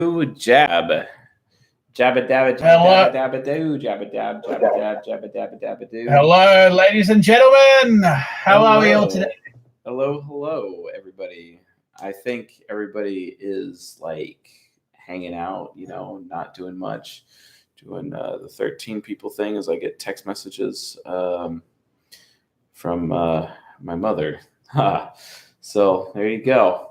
Ooh, jab. Jabba dabba jabba dabba doo, jabba dab, jabba dab, jabba dabba dabba doo. Hello, ladies and gentlemen. How are we all today? Hello, everybody. I think everybody is like hanging out, not doing much. Doing the 13 people thing as I get text messages from my mother. So there you go.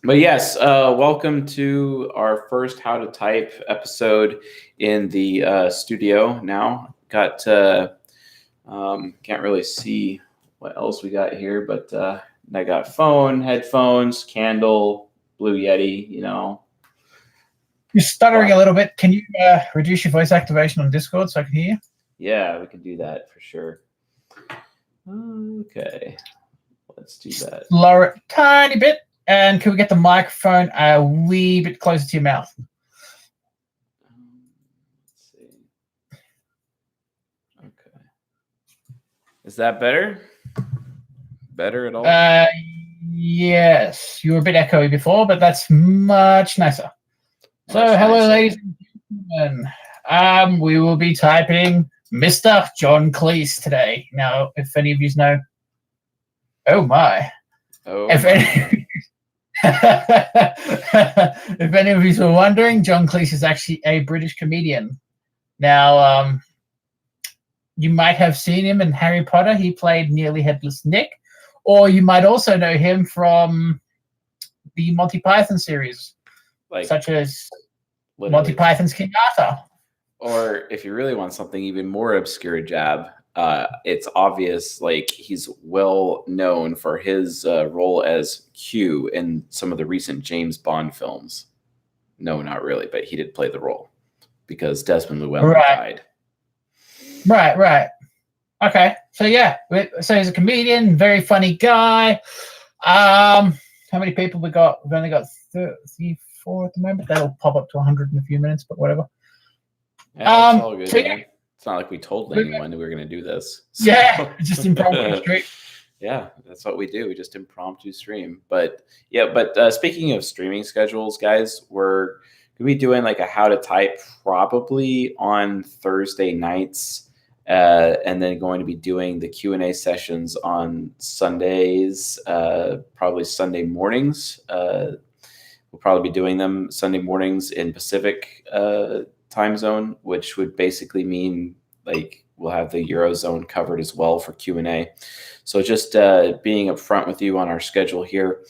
But yes, welcome to our first How to Type episode in the studio now. Got, can't really see what else we got here, but I got phone, headphones, candle, Blue Yeti, You're stuttering a little bit. Can you reduce your voice activation on Discord so I can hear you? Yeah, we can do that for sure. Okay, let's do that. Lower it a tiny bit. And can we get the microphone a wee bit closer to your mouth? Let's see. Okay. Is that better? Better at all? Yes. You were a bit echoey before, but that's much nicer. Hello, ladies and gentlemen. We will be typing Mr. John Cleese today. Now, if any of you know... Oh, my. If any of you were wondering, John Cleese is actually a British comedian. Now, you might have seen him in Harry Potter. He played Nearly Headless Nick. Or you might also know him from the Monty Python series, such as Monty Python's King Arthur. Or if you really want something even more obscure, Jab, it's obvious, he's well known for his role as Q in some of the recent James Bond films. No, not really, but he did play the role because Desmond Llewellyn died. Right. Okay, so yeah, so he's a comedian, very funny guy. How many people we got? We've only got 34 at the moment. That'll pop up to 100 in a few minutes, but whatever. Yeah, that's all good, man. It's not like we told anyone that we were going to do this. So. Yeah, just impromptu stream. Yeah, that's what we do. We just impromptu stream. But speaking of streaming schedules, guys, we're going to be doing a How to Type probably on Thursday nights, and then going to be doing the Q&A sessions on Sundays, probably Sunday mornings. We'll probably be doing them Sunday mornings in Pacific time zone, which would basically mean we'll have the Eurozone covered as well for Q&A. So just being upfront with you on our schedule here.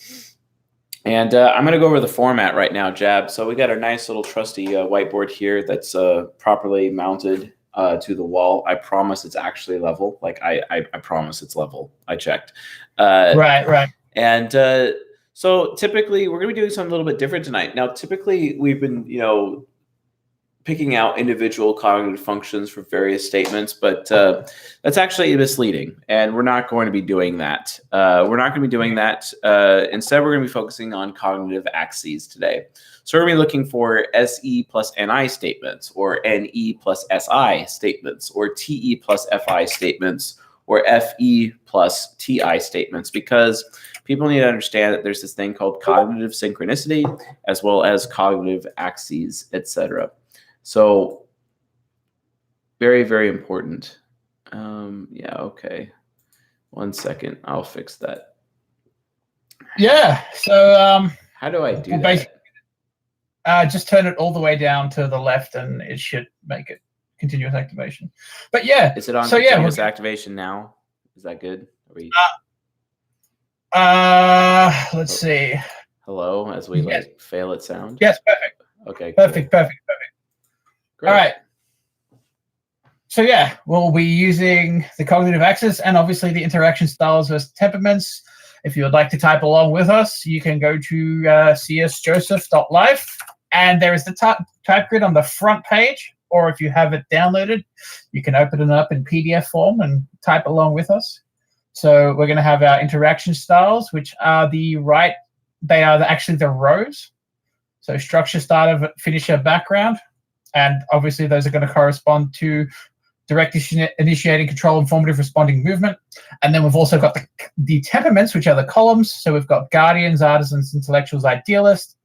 And I'm going to go over the format right now, Jab. So we got our nice little trusty whiteboard here that's properly mounted to the wall. I promise it's actually level. I promise it's level. I checked. Right. And so typically we're going to be doing something a little bit different tonight. Now, typically we've been, picking out individual cognitive functions for various statements, but that's actually misleading, and we're not going to be doing that. Instead, we're going to be focusing on cognitive axes today. So we're going to be looking for SE plus NI statements, or NE plus SI statements, or TE plus FI statements, or FE plus TI statements, because people need to understand that there's this thing called cognitive synchronicity, as well as cognitive axes, etc. So very, very important. Okay. 1 second. I'll fix that. Yeah. So how do I do that? Just turn it all the way down to the left and it should make it continuous activation. But yeah. Is it on continuous activation now? Is that good? Let's see. Hello, as we fail at sound? Yes, perfect. Okay. Perfect. Great. All right. So yeah, we'll be using the cognitive axis and obviously the interaction styles versus temperaments. If you would like to type along with us, you can go to csjoseph.life, and there is the type grid on the front page, or if you have it downloaded, you can open it up in PDF form and type along with us. So we're going to have our interaction styles, which are they are actually the rows. So structure, starter, finisher, background. And obviously those are going to correspond to direct initiating, control, informative, responding movement. And then we've also got the temperaments, which are the columns. So we've got guardians, artisans, intellectuals, idealists.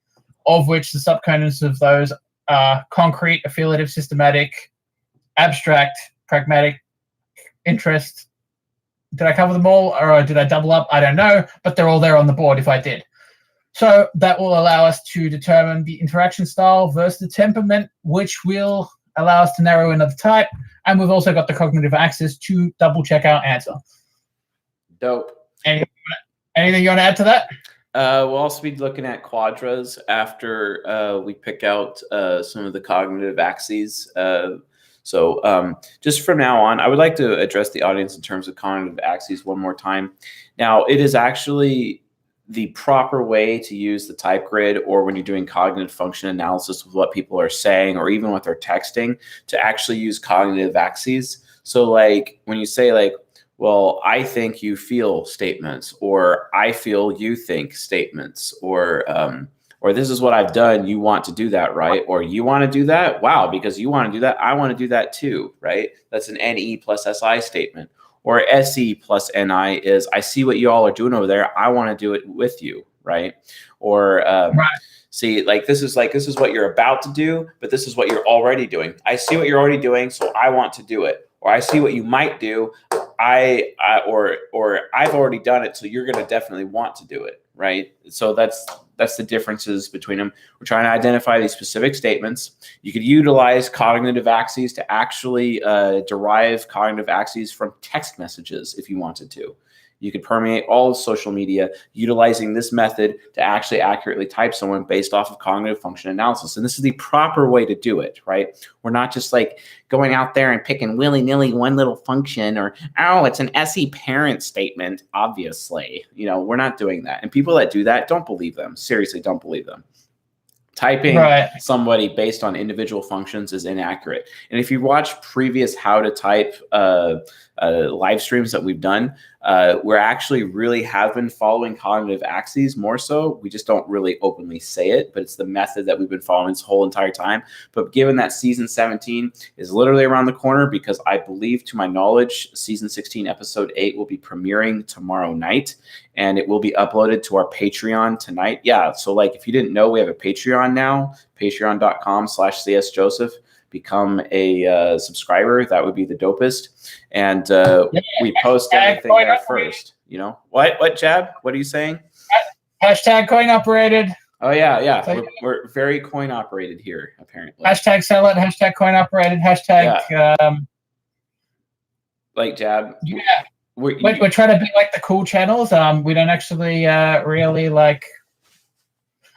of which the subcomponents of those are concrete, affiliative, systematic, abstract, pragmatic, interest. Did I cover them all, or did I double up? I don't know, but they're all there on the board if I did. So that will allow us to determine the interaction style versus the temperament, which will allow us to narrow in the type. And we've also got the cognitive axis to double check our answer. Dope. Anything you want to add to that? We'll also be looking at quadras after we pick out some of the cognitive axes. So just from now on, I would like to address the audience in terms of cognitive axes one more time. Now, it is actually the proper way to use the type grid, or when you're doing cognitive function analysis with what people are saying, or even what they're texting, to actually use cognitive axes. So like when you say like, well, I think you feel statements, or I feel you think statements, or this is what I've done, you want to do that, right? Or you want to do that? Wow, because you want to do that, I want to do that too, right? That's an NE plus SI statement. Or SE plus NI is, I see what you all are doing over there, I want to do it with you, right? Or Right. see, like this is what you're about to do, but this is what you're already doing. I see what you're already doing, so I want to do it. Or I see what you might do, or I've already done it, so you're going to definitely want to do it, right? So that's the differences between them. We're trying to identify these specific statements. You could utilize cognitive axes to actually derive cognitive axes from text messages if you wanted to. You could permeate all of social media utilizing this method to actually accurately type someone based off of cognitive function analysis. And this is the proper way to do it, right? We're not just like going out there and picking willy-nilly one little function, or, oh, it's an SE parent statement, obviously. You know, we're not doing that. And people that do that, don't believe them. Seriously, don't believe them. Typing somebody based on individual functions is inaccurate. And if you watch previous how to type live streams that we've done, we're actually really have been following cognitive axes more so. We just don't really openly say it, but it's the method that we've been following this whole entire time. But given that season 17 is literally around the corner, because I believe, to my knowledge, season 16, episode 8 will be premiering tomorrow night, and it will be uploaded to our Patreon tonight. Yeah, so like if you didn't know, we have a Patreon now, patreon.com/csjoseph. Become a subscriber. That would be the dopest. And we post everything there first. You know what, Jab? What are you saying? Hashtag coin operated. Oh yeah. So, we're very coin operated here, apparently. Hashtag sell it. Hashtag coin operated. Hashtag. Like Jab. Yeah. We're trying to be like the cool channels. We don't actually really like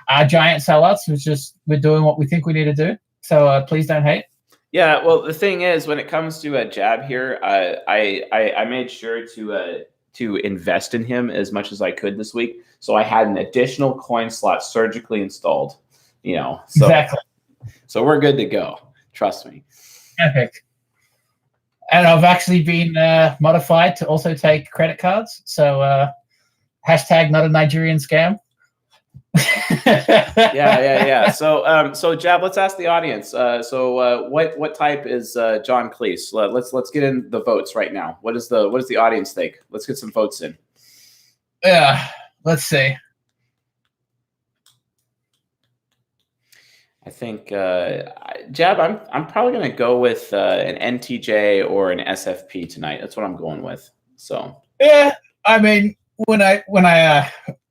our giant sellouts. We're doing what we think we need to do. So please don't hate. Yeah, well, the thing is, when it comes to a Jab here, I made sure to invest in him as much as I could this week. So I had an additional coin slot surgically installed. You know, so, exactly. So we're good to go. Trust me. Perfect. And I've actually been modified to also take credit cards. So hashtag not a Nigerian scam. yeah. So Jab, let's ask the audience. What type is John Cleese? Let's get in the votes right now. What does the audience think? Let's get some votes in. Yeah, let's see. I think Jab, I'm probably gonna go with an NTJ or an SFP tonight. That's what I'm going with. So yeah, I mean, when I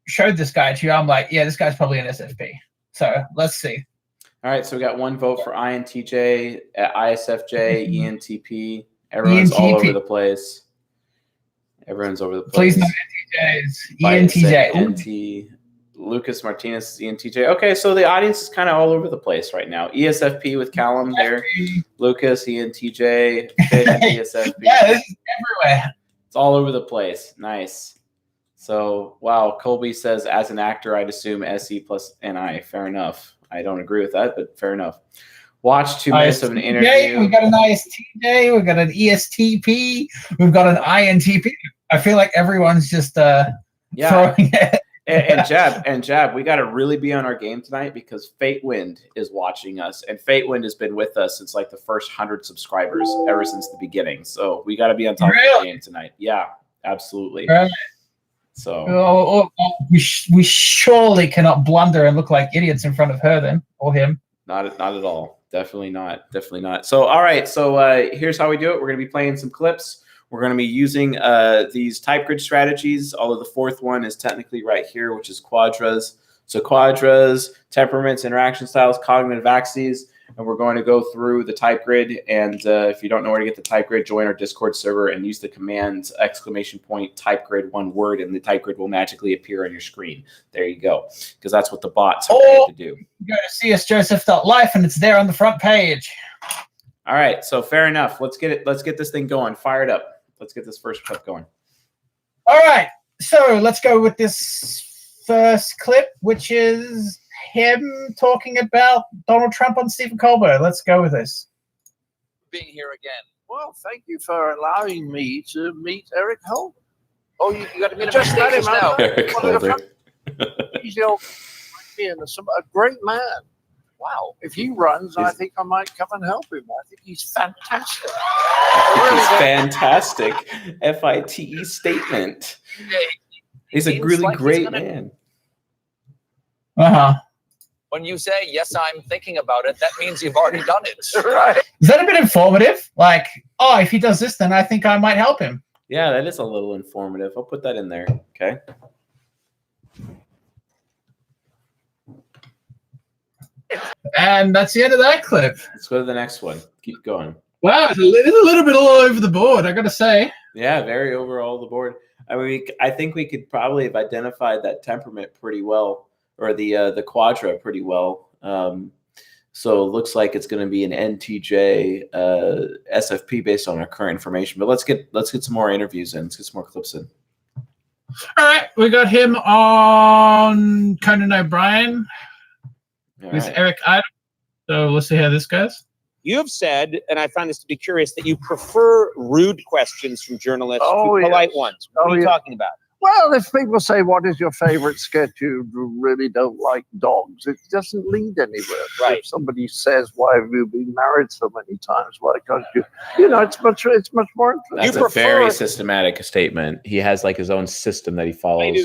showed this guy to you, I'm like, yeah, this guy's probably an SFP. So let's see. All right, so we got one vote for INTJ, ISFJ, ENTP. Everyone's all over the place. Everyone's over the place. Please no NTJs. ENTJ. Lucas Martinez is ENTJ. Okay, so the audience is kind of all over the place right now. ESFP with Callum there. Lucas, ENTJ, ESFP. Yeah, this is everywhere. It's all over the place. Nice. So, wow, Colby says, as an actor, I'd assume SE plus NI. Fair enough. I don't agree with that, but fair enough. Watch 2 minutes of an interview. We got an ISTJ. We got an ESTP. We've got an INTP. I feel like everyone's just throwing it. And Jab, we got to really be on our game tonight, because Fate Wind is watching us, and Fate Wind has been with us since like the first 100 subscribers ever since the beginning. So we got to be on top of the game tonight. Yeah, absolutely. Right. So we surely cannot blunder and look like idiots in front of her then, or him. Not at all. Definitely not. Definitely not. So, all right. So here's how we do it. We're going to be playing some clips. We're going to be using these type grid strategies, although the fourth one is technically right here, which is quadras. So quadras, temperaments, interaction styles, cognitive axes, and we're going to go through the type grid. And if you don't know where to get the type grid, join our Discord server and use the command ! type grid one word, and the type grid will magically appear on your screen. There you go, because that's what the bots are paid to do. Go to csjoseph.life and it's there on the front page. All right, so fair enough. Let's get it. Let's get this thing going. Fire it up. Let's get this first clip going. All right, so let's go with this first clip, which is him talking about Donald Trump on Stephen Colbert. Let's go with this. Being here again. Well, thank you for allowing me to meet Eric Holder. Oh, you got to meet him. Just met him now. Eric Holder. He's the old a great man. Wow. If he runs, I think I might come and help him. I think he's fantastic. He's fantastic. FITE statement. He's a really great man. Uh-huh. When you say, yes, I'm thinking about it, that means you've already done it. Right. Is that a bit informative? Like, oh, if he does this, then I think I might help him. Yeah, that is a little informative. I'll put that in there. Okay. And that's the end of that clip. Let's go to the next one. Keep going. Wow, it's a little bit all over the board, I got to say. Yeah, very overall the board. I mean, I think we could probably have identified that temperament pretty well, or the quadra pretty well. So it looks like it's going to be an NTJ SFP based on our current information. But let's get some more interviews in. Let's get some more clips in. All right, we got him on Conan O'Brien with Eric Idle. So let's see how this goes. You have said, and I find this to be curious, that you prefer rude questions from journalists to polite ones. What are you talking about? Well, if people say, what is your favorite sketch, you really don't like dogs, it doesn't lead anywhere. Right. If somebody says, why have you been married so many times? Why can't you? You know, it's much more interesting. That's a very systematic statement. He has like his own system that he follows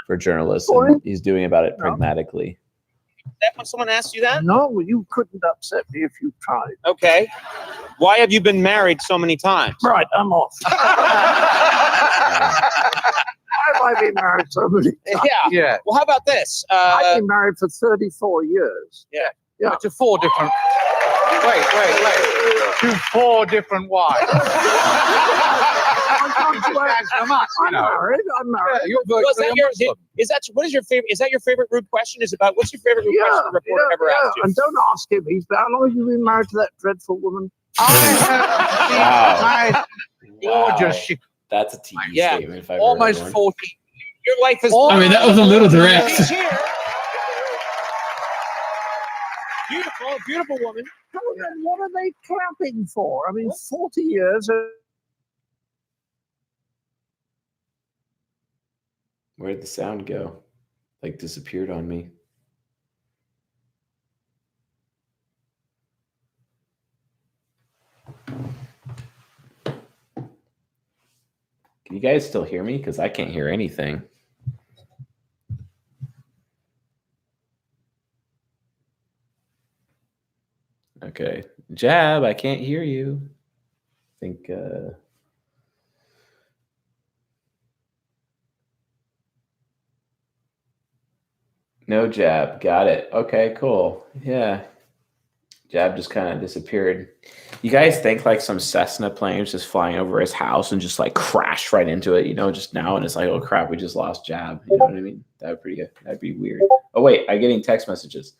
for journalists, and he's doing about it pragmatically. That when someone asks you that? No, you couldn't upset me if you tried. Okay. Why have you been married so many times? Right, I'm off. Why have I been married so many times? Yeah. Well, how about this? I've been married for 34 years. Yeah. To 4 different... Wait. To 4 different wives. I'm married. What is your favorite? Is that your favorite rude question? What's your favorite rude question the reporter ever asked you? And don't ask him. How long have you been married to that dreadful woman? Wow. Gorgeous. That's a TE statement. If I've almost heard 40. Your life is. I mean, that was a little direct. Beautiful woman. What are they clapping for? I mean, 40 years. Where'd the sound go? Like disappeared on me. Can you guys still hear me? Because I can't hear anything. Okay. Jab, I can't hear you. I think no Jab. Got it. Okay, cool. Yeah. Jab just kind of disappeared. You guys think like some Cessna plane was just flying over his house and just like crashed right into it, just now, and it's like, oh crap, we just lost Jab. You know what I mean? That would be good. That'd be weird. Oh wait, I'm getting text messages.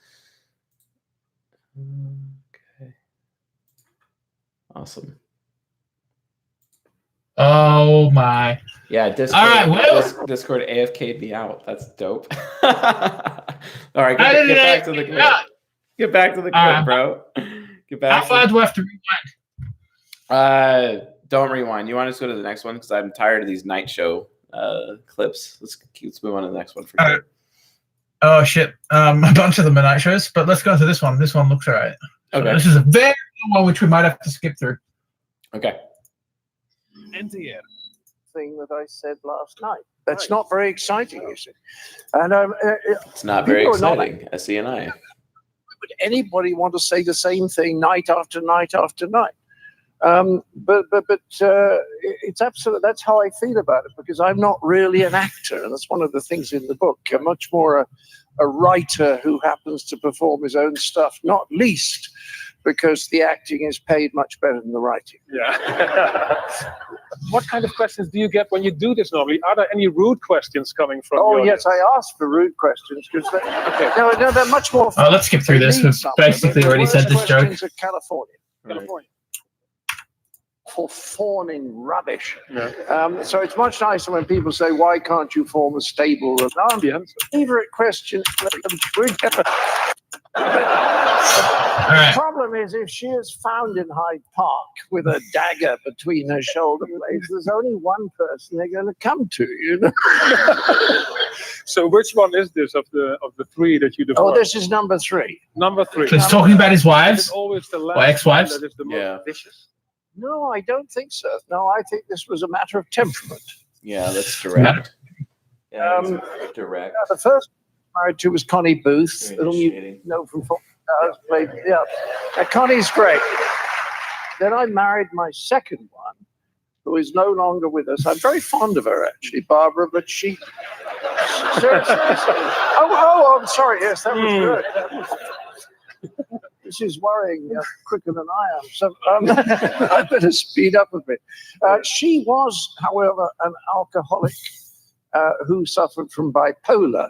Okay. Awesome. Oh my. Yeah, Discord. All right, Discord AFK'd me out. That's dope. All right, get back to the clip. Get back to the clip, bro. Get back. How far do I have to rewind? Don't rewind. You want to go to the next one because I'm tired of these night show clips. Let's move on to the next one for sure. Oh shit! A bunch of them are night shows, but let's go to this one. This one looks alright. Okay. So this is a very long one, which we might have to skip through. Okay. NTR. thing that I said last night. That's not very exciting, you see. And It's not very people are not- exciting. SE and I. would anybody want to say the same thing night after night after night? But it's absolute. That's how I feel about it, because I'm not really an actor, and that's one of the things in the book. I'm much more a writer who happens to perform his own stuff, not least because the acting is paid much better than the writing. Yeah. What kind of questions do you get when you do this normally? Are there any rude questions coming from? Oh the yes, audience? I asked for rude questions because no, they're much more. Oh, let's skip through this. We've basically already said this joke. Questions are California. California. For fawning rubbish. Yeah. So it's much nicer when people say, "Why can't you form a stable?" The answer. Favorite question. Right. The problem is, if she is found in Hyde Park with a dagger between her shoulder blades, there's only one person they're going to come to. You know. So which one is this of the three that you developed? Oh, this is number 3. Number 3. So he's talking about his Is wives it always the last or ex-wives? one that is the most Yeah. vicious? No, I don't think so. No, I think this was a matter of temperament. Yeah, that's direct. Yeah, that's direct. The first married to was Connie Booth, Very whom you initiating. know from played. Yeah, Connie's great. Then I married my second one, who is no longer with us. I'm very fond of her, actually, Barbara, but she. Seriously. Oh, I'm sorry. Yes, that was good. That was... This is worrying quicker than I am, so I better speed up a bit. She was, however, an alcoholic who suffered from bipolar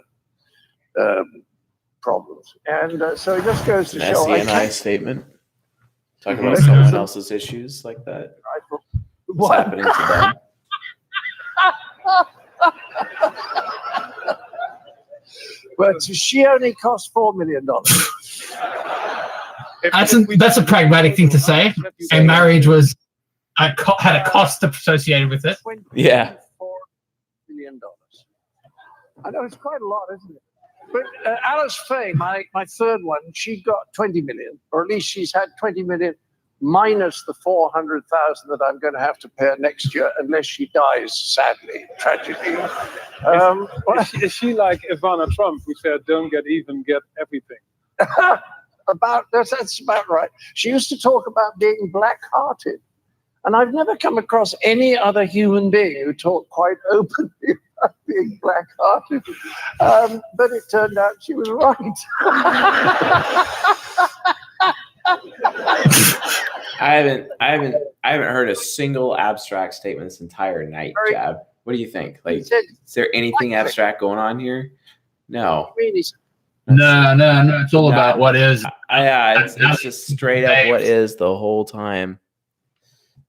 problems, and so it just goes to An show. SE&I statement. Talk about someone else's issues like that. What's happening to them? But she only cost $4 million. That's a pragmatic thing to say. A marriage was had a cost associated with it. Yeah. $4 million. I know it's quite a lot, isn't it? But Alice Faye, my third one, she got 20 million, or at least she's had 20 million minus the 400,000 that I'm going to have to pay her next year, unless she dies sadly, tragically. Is she like Ivana Trump, who said, "Don't get even, get everything"? That's about right. She used to talk about being black-hearted, and I've never come across any other human being who talked quite openly about being black-hearted. But it turned out she was right. I haven't heard a single abstract statement this entire night, Jab. What do you think? Like, is there anything abstract going on here? No. Really? No. It's all about what is. Yeah, it's just straight up what is the whole time.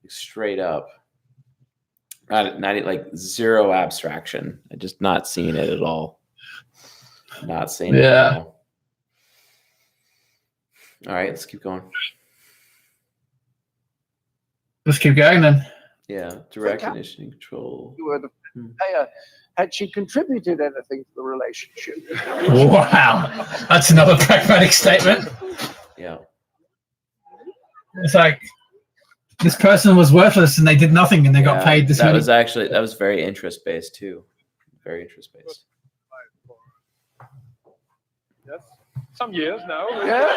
Straight up. Not like zero abstraction. I'm just not seeing it at all. Not seeing it at all. All right, let's keep going. Let's keep going then. Yeah, direct initiative control. You were the payer. Had she contributed anything to the relationship? Wow, that's another pragmatic statement. Yeah. It's like this person was worthless and they did nothing and they got paid this That many. that was very interest based too. Very interest based. Yes. Some years now. Yeah.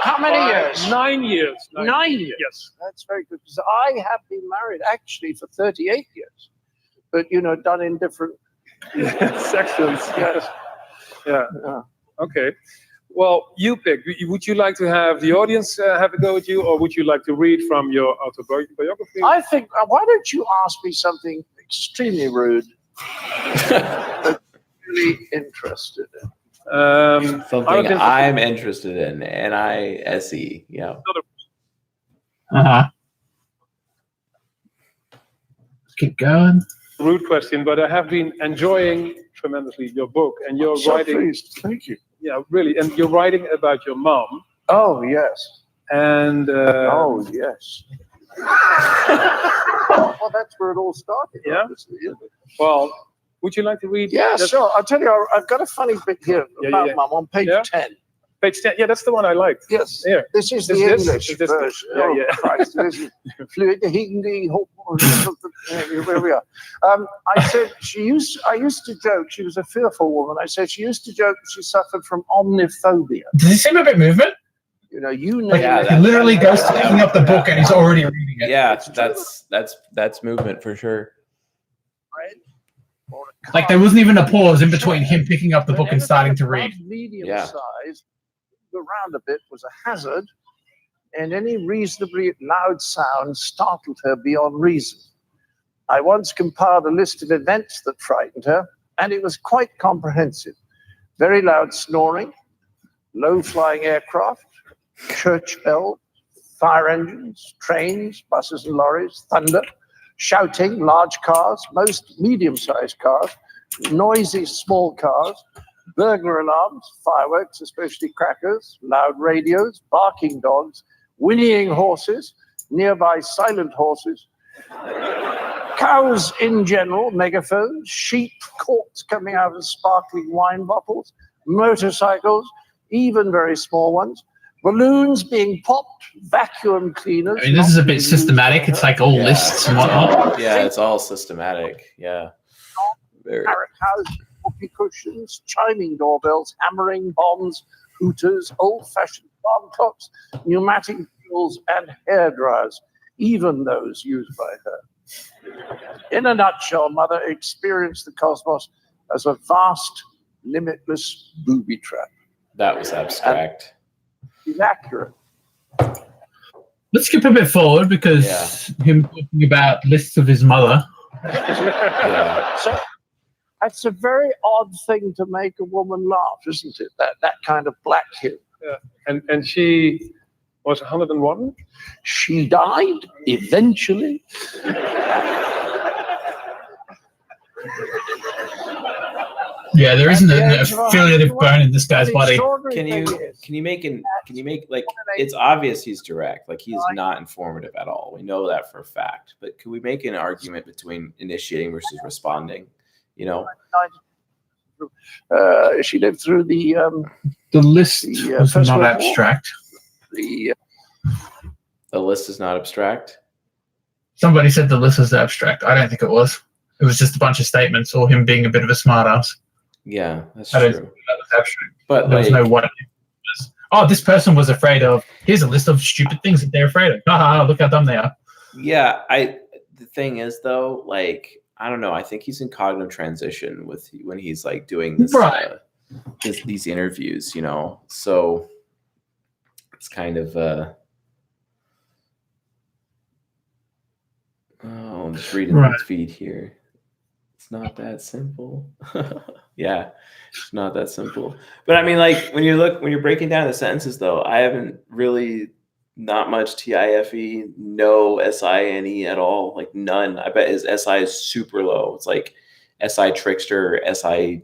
How many years? 9 years. 9 years. Yes. That's very good. Because I have been married actually for 38 years, but done in different sections. Yes. Yeah. Okay. Well, you pick. Would you like to have the audience have a go at you, or would you like to read from your autobiography? I think. Why don't you ask me something extremely rude, but really interested in? Something I'm interested in. NISE. Yeah. Let's keep going. Rude question, but I have been enjoying tremendously your book and your writing. Pleased. Thank you. Yeah, really, and you're writing about your mom. Oh yes. And oh yes. Well, that's where it all started. Yeah. Obviously, isn't it? Well, would you like to read? Yeah, sure. I'll tell you. I've got a funny bit here about Mum on page 10. Page 10. Yeah, that's the one I liked. Yes. Yeah. This is the English version. Yeah, Oh, yeah. Christ. This is fluid. Where we are. I said I used to joke, she was a fearful woman. I said she used to joke she suffered from omniphobia. Does he seem a bit movement? You know, you know. Like, he literally goes to picking up the book and he's already reading it. Yeah, that's movement for sure. Like, there wasn't even a pause in between him picking up the book and starting to read. Medium Yeah. size, around a bit was a hazard, and any reasonably loud sound startled her beyond reason. I once compiled a list of events that frightened her, and it was quite comprehensive. Very loud snoring, low-flying aircraft, church bells, fire engines, trains, buses and lorries, thunder, shouting, large cars, most medium-sized cars, noisy small cars, burglar alarms, fireworks, especially crackers, loud radios, barking dogs, whinnying horses, nearby silent horses, cows in general, megaphones, sheep, corks coming out of sparkling wine bottles, motorcycles, even very small ones, balloons being popped, vacuum cleaners. I mean, this is a bit systematic. It's like all lists and whatnot. Yeah, it's all systematic. Yeah. Very. Parrot houses, whoopee cushions, chiming doorbells, hammering bombs, hooters, old-fashioned alarm clocks, pneumatic wheels, and hairdryers, even those used by her. In a nutshell, Mother experienced the cosmos as a vast, limitless booby trap. That was abstract. She's accurate. Let's skip a bit forward because him talking about lists of his mother. Yeah. So that's a very odd thing to make a woman laugh, isn't it? That kind of black humor. Yeah. And she was 101? She died eventually. Yeah, there isn't an affiliative bone in this guy's body. Can you make like, it's obvious he's direct, like he's not informative at all. We know that for a fact. But can we make an argument between initiating versus responding? You know? She lived through the list was First not World abstract. The list is not abstract. Somebody said the list was abstract. I don't think it was. It was just a bunch of statements or him being a bit of a smartass. Yeah, that's I don't true. think that was abstract. But there was no what. Oh, this person was afraid of. Here's a list of stupid things that they're afraid of. Haha, look how dumb they are. Yeah, the thing is though, like, I don't know. I think he's in cognitive transition when he's like doing this, these interviews, you know. So it's kind of I'm just reading his feed here. It's not that simple. Yeah, it's not that simple. But I mean, like when you're breaking down the sentences though, I haven't really not much TIFE, no SINE at all, like none. I bet his SI is super low. It's like SI trickster, SI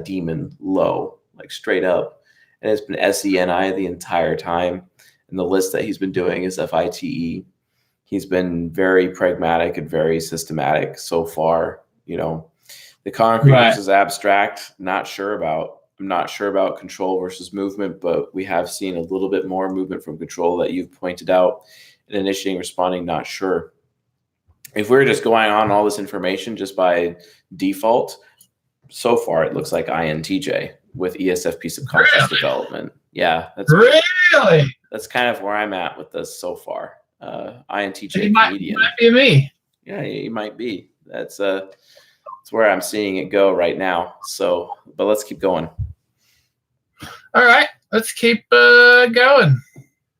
demon low, like straight up. And it's been SENI the entire time. And the list that he's been doing is FITE. He's been very pragmatic and very systematic so far. You know, the concrete versus abstract, not sure about. I'm not sure about control versus movement, but we have seen a little bit more movement from control that you've pointed out. And initiating, responding, not sure. If we're just going on all this information just by default, so far it looks like INTJ with ESFP subconscious development. Yeah, that's that's kind of where I'm at with this so far. INTJ He might be me. Yeah, he might be. That's where I'm seeing it go right now. So, but let's keep going. All right, let's keep going.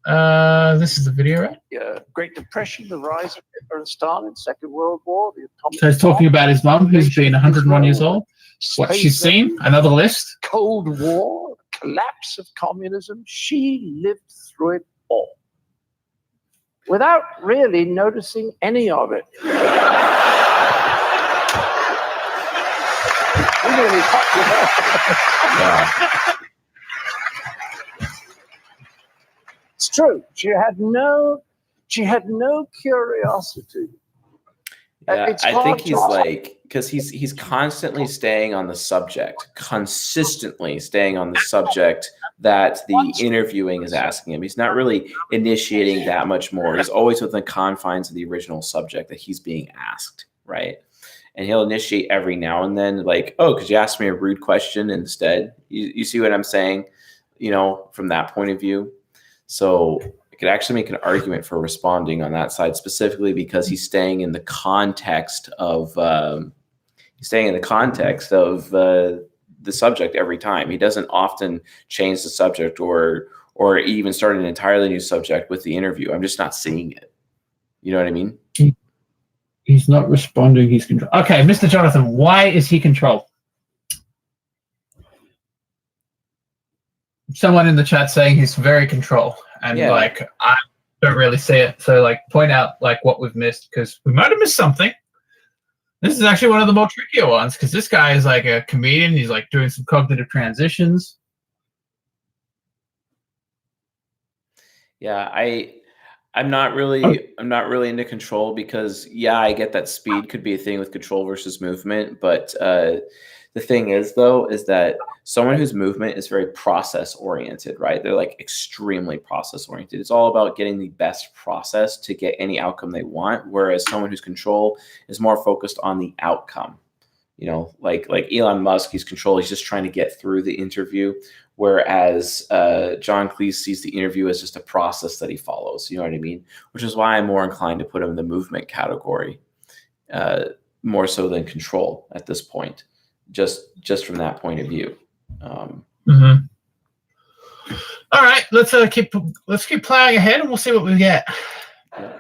This is the video, right? Yeah, Great Depression, the rise of Hitler and Stalin, Second World War, the atomic So he's talking about his mom, who's been 101 years old. What she's seen, another list. Cold War, collapse of communism. She lived through it all without really noticing any of it. It's true. She had no curiosity. Yeah, I think he's like because he's constantly staying on the subject, consistently staying on the subject that the interviewing is asking him. He's not really initiating that much more. He's always within the confines of the original subject that he's being asked, right? And he'll initiate every now and then, like, oh, could you ask me a rude question instead? You see what I'm saying, from that point of view? So I could actually make an argument for responding on that side, specifically because he's staying in the context of the subject every time. He doesn't often change the subject or even start an entirely new subject with the interview. I'm just not seeing it. You know what I mean? He's not responding. He's control. Okay, Mr. Jonathan, why is he control? Someone in the chat saying he's very control, and like I don't really see it. So like point out like what we've missed, because we might have missed something. This is actually one of the more trickier ones, because this guy is like a comedian. He's like doing some cognitive transitions. Yeah, I'm not really into control, because I get that speed could be a thing with control versus movement, but the thing is that someone whose movement is very process oriented, right? They're like extremely process oriented. It's all about getting the best process to get any outcome they want, whereas someone whose control is more focused on the outcome. Like Elon Musk, he's control. He's just trying to get through the interview, whereas John Cleese sees the interview as just a process that he follows. You know what I mean? Which is why I'm more inclined to put him in the movement category, more so than control at this point, just from that point of view. All right, let's keep plowing ahead, and we'll see what we get. Sorry.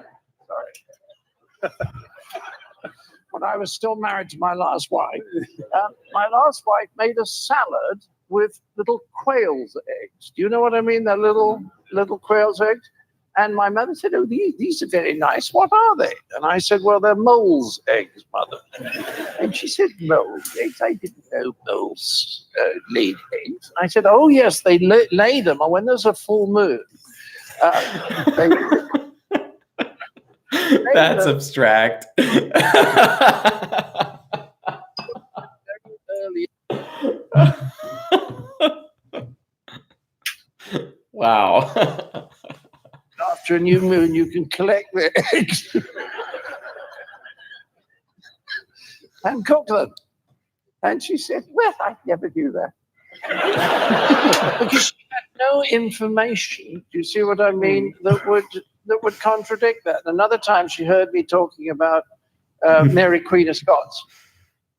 When I was still married to my last wife, my last wife made a salad with little quail's eggs. Do you know what I mean? They're little quail's eggs. And my mother said, "Oh, these are very nice. What are they?" And I said, "Well, they're mole's eggs, Mother." And she said, "Mole's eggs? I didn't know moles laid eggs." And I said, "Oh, yes, they lay them when there's a full moon." That's abstract. Wow. After a new moon, you can collect the eggs and cook them. And she said, "Well, I never do that." Because she had no information, do you see what I mean, that would contradict that. Another time she heard me talking about Mary Queen of Scots.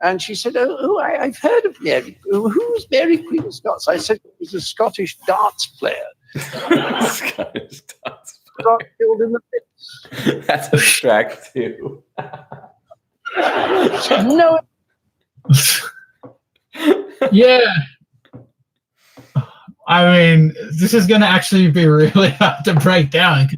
And she said, "Oh, I've heard of Mary. Who's Mary Queen of Scots?" I said, "It was a Scottish darts player." Scottish darts player. Got killed in the pits. That's abstract too. No. Yeah. I mean, this is going to actually be really hard to break down.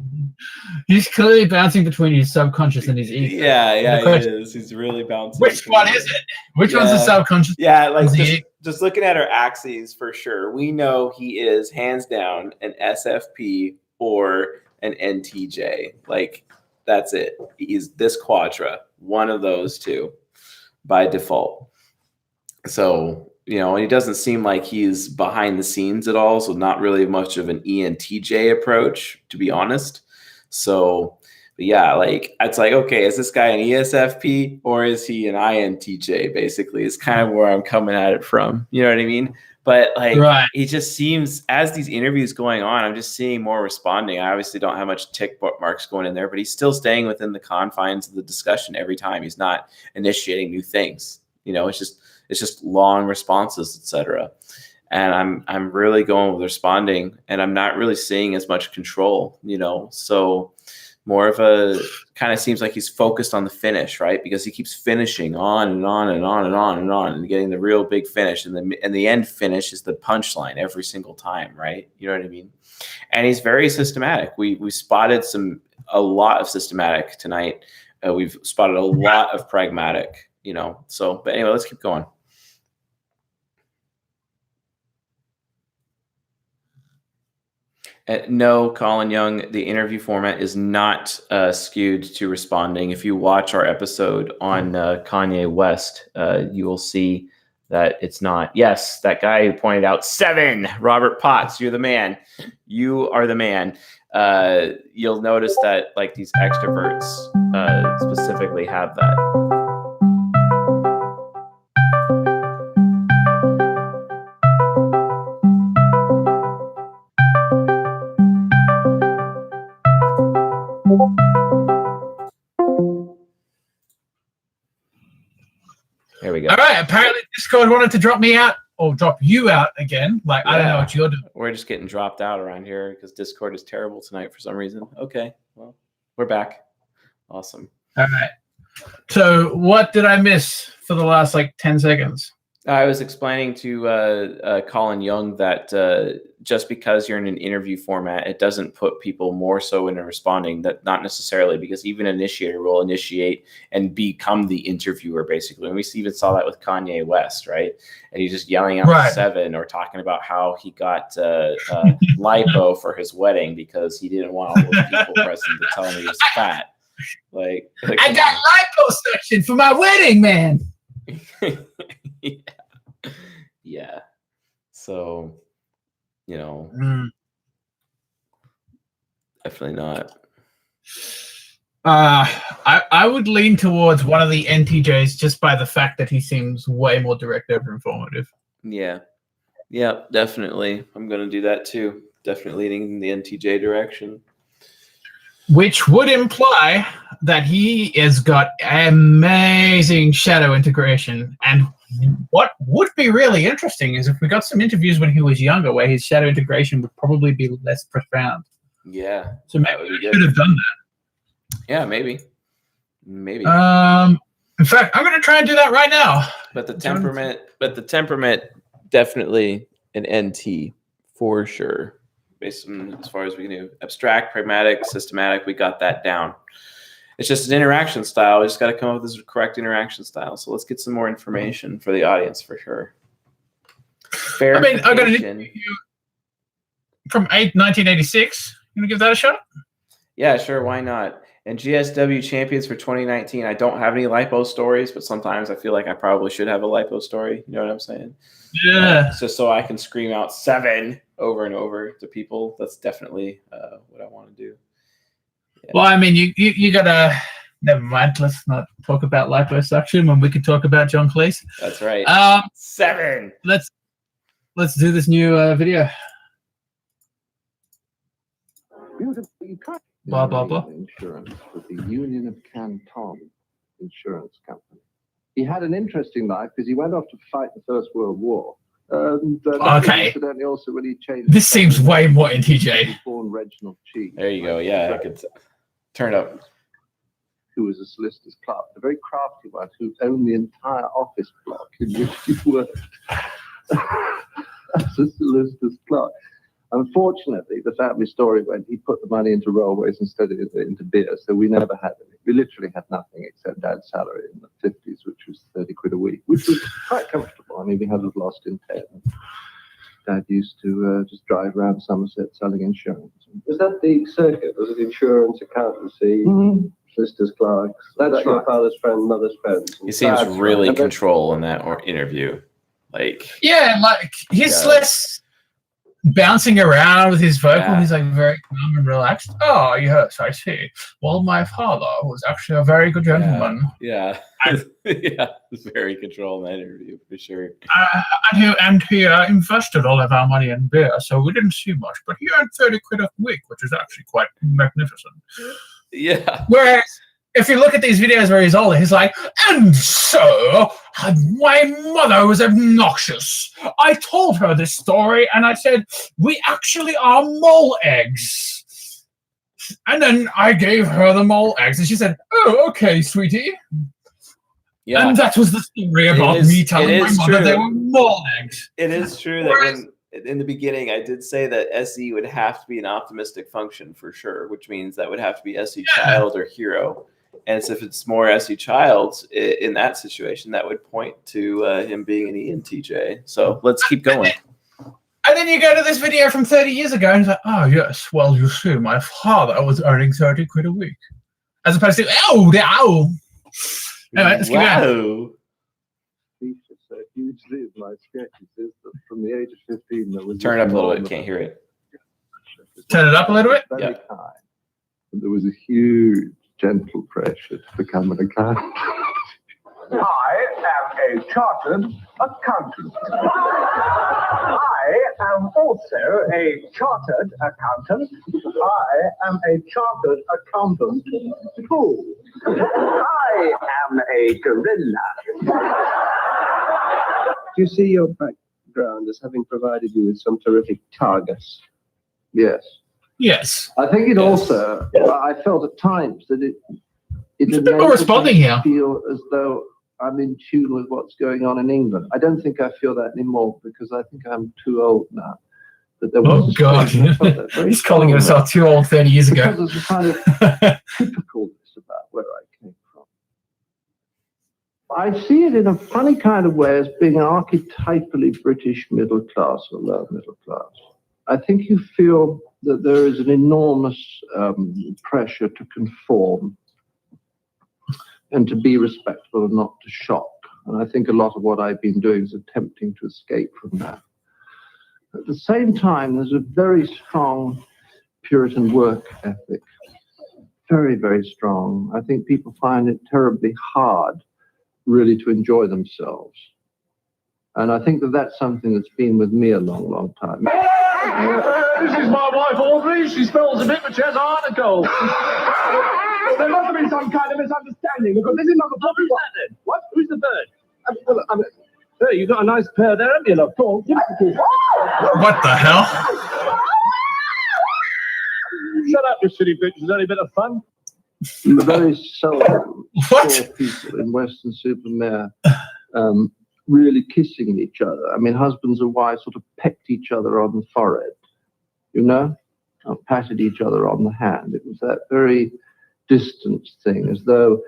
He's clearly bouncing between his subconscious and his ego. Yeah, he is. He's really bouncing. Which one is it? Which one's the subconscious? Yeah, like just looking at our axes, for sure, we know he is hands down an SFP or an NTJ. Like, that's it. He's this quadra, one of those two by default. So, and he doesn't seem like he's behind the scenes at all. So not really much of an ENTJ approach, to be honest. So, but yeah, like, it's like, okay, is this guy an ESFP or is he an INTJ? Basically, is kind of where I'm coming at it from. You know what I mean? But like, He just seems, as these interviews going on, I'm just seeing more responding. I obviously don't have much tick marks going in there, but he's still staying within the confines of the discussion every time. He's not initiating new things. It's just long responses, etc. And I'm really going with responding, and I'm not really seeing as much control, So more of a kind of seems like he's focused on the finish, right? Because he keeps finishing on and on and on and on and on and getting the real big finish. And the end finish is the punchline every single time, right? You know what I mean? And he's very systematic. We spotted a lot of systematic tonight. We've spotted a lot of pragmatic, So, but anyway, let's keep going. No, Colin Young, the interview format is not skewed to responding. If you watch our episode on Kanye West, you will see that it's not. Yes, that guy who pointed out 7, Robert Potts, you're the man. You are the man. You'll notice that like these extroverts specifically have that. There we go. All right. Apparently, Discord wanted to drop me out or drop you out again. Like, I don't know what you're doing. We're just getting dropped out around here because Discord is terrible tonight for some reason. Okay. Well, we're back. Awesome. All right. So, what did I miss for the last like 10 seconds? I was explaining to Colin Young that just because you're in an interview format, it doesn't put people more so into responding. That not necessarily, because even an initiator will initiate and become the interviewer, basically. And we even saw that with Kanye West, right? And he's just yelling out 7 or talking about how he got lipo for his wedding because he didn't want all those people present to tell him he was fat. Like I got liposuction for my wedding, man. Yeah. So, definitely not. I would lean towards one of the NTJs just by the fact that he seems way more direct over informative. Yeah. Yeah, definitely. I'm going to do that too. Definitely leaning in the NTJ direction. Which would imply that he has got amazing shadow integration. And what would be really interesting is if we got some interviews when he was younger where his shadow integration would probably be less profound. Yeah. So maybe we could have done that. Yeah, maybe. Maybe. In fact, I'm going to try and do that right now. But the temperament definitely an NT for sure. Based on as far as we can do. Abstract, pragmatic, systematic, we got that down. It's just an interaction style. We just got to come up with this correct interaction style. So let's get some more information for the audience for sure. I mean, I got an interview from 1986. You want to give that a shot? Yeah, sure. Why not? And GSW champions for 2019. I don't have any lipo stories, but sometimes I feel like I probably should have a lipo story. You know what I'm saying? Yeah. Just so I can scream out 7 over and over to people. That's definitely what I want to do. Yeah. Well, I mean, you gotta. Never mind. Let's not talk about liposuction when we can talk about John Cleese. That's right. 7. Let's do this new video. Blah blah blah. Insurance with the Union of Canton Insurance Company. He had an interesting life because he went off to fight the First World War. Okay. Incidentally, also when he changed. This seems way more NTJ. Born Reginald Cheese. There you go. Yeah, I could turn up. Who was a solicitor's clerk, a very crafty one who owned the entire office block in which he worked as a solicitor's clerk. Unfortunately, the family story went he put the money into railways instead of into beer, so we never had any. We literally had nothing except Dad's salary in the 50s, which was 30 quid a week, which was quite comfortable. I mean, we had lost in 10. Dad used to just drive around Somerset selling insurance. Was that the circuit? Was it insurance, accountancy, solicitor's clerks? That's right. Your father's friend, mother's friend. He seems really in control in that interview. Like, yeah, like he's less bouncing around with his vocal. Yeah. He's like very calm and relaxed. Oh, yes, I see. Well, my father was actually a very good gentleman. Yeah. Yeah, very controlled in that interview for sure. And he invested all of our money in beer, so we didn't see much. But he earned 30 quid a week, which is actually quite magnificent. Yeah. Whereas if you look at these videos where he's older, he's like, and so my mother was obnoxious. I told her this story and I said, we actually are mole eggs. And then I gave her the mole eggs and she said, oh, okay, sweetie. Yeah. And that was the story about me telling my mother they were mole eggs. It is true that in the beginning, I did say that SE would have to be an optimistic function for sure, which means that would have to be SE child or hero. And so if it's more SE child in that situation, that would point to him being an ENTJ. So let's keep going. And then you go to this video from 30 years ago and it's like, oh, yes, well, you see, my father was earning 30 quid a week. As opposed to, oh. Anyway, let's keep going. So hugely of my sketches is that from the age of 15, there was Turn it up a little bit. Can't hear it. Turn it up a little bit? Yeah. There was a huge gentle pressure to become an accountant. I am a chartered accountant. I am also a chartered accountant. I am a chartered accountant too. I am a gorilla. Do you see your background as having provided you with some terrific targets? Yes. Yes. I think it also, I felt at times that it People responding here. feel as though I'm in tune with what's going on in England. I don't think I feel that anymore because I think I'm too old now. But there was God. He's calling himself too old 30 years ago. Because there's a kind of typicalness about where I came from. I see it in a funny kind of way as being archetypally British middle class or lower middle class. I think you feel that there is an enormous pressure to conform and to be respectful and not to shock. And I think a lot of what I've been doing is attempting to escape from that. At the same time, there's a very strong Puritan work ethic. Very, very strong. I think people find it terribly hard really to enjoy themselves. And I think that that's something that's been with me a long, long time. This is my wife, Audrey. She spells a bit, but she has an article. There must have been some kind of misunderstanding, because this is not the proper one. What? Who's the bird? Hey, you've got a nice pair there, haven't you, love? Come on, give it to me. What the hell? Shut up, you silly bitch. It's only a bit of fun. Very seldom saw people in Weston-super-Mare really kissing each other. I mean, husbands and wives sort of pecked each other on the forehead, you know, or patted each other on the hand. It was that very distant thing, as though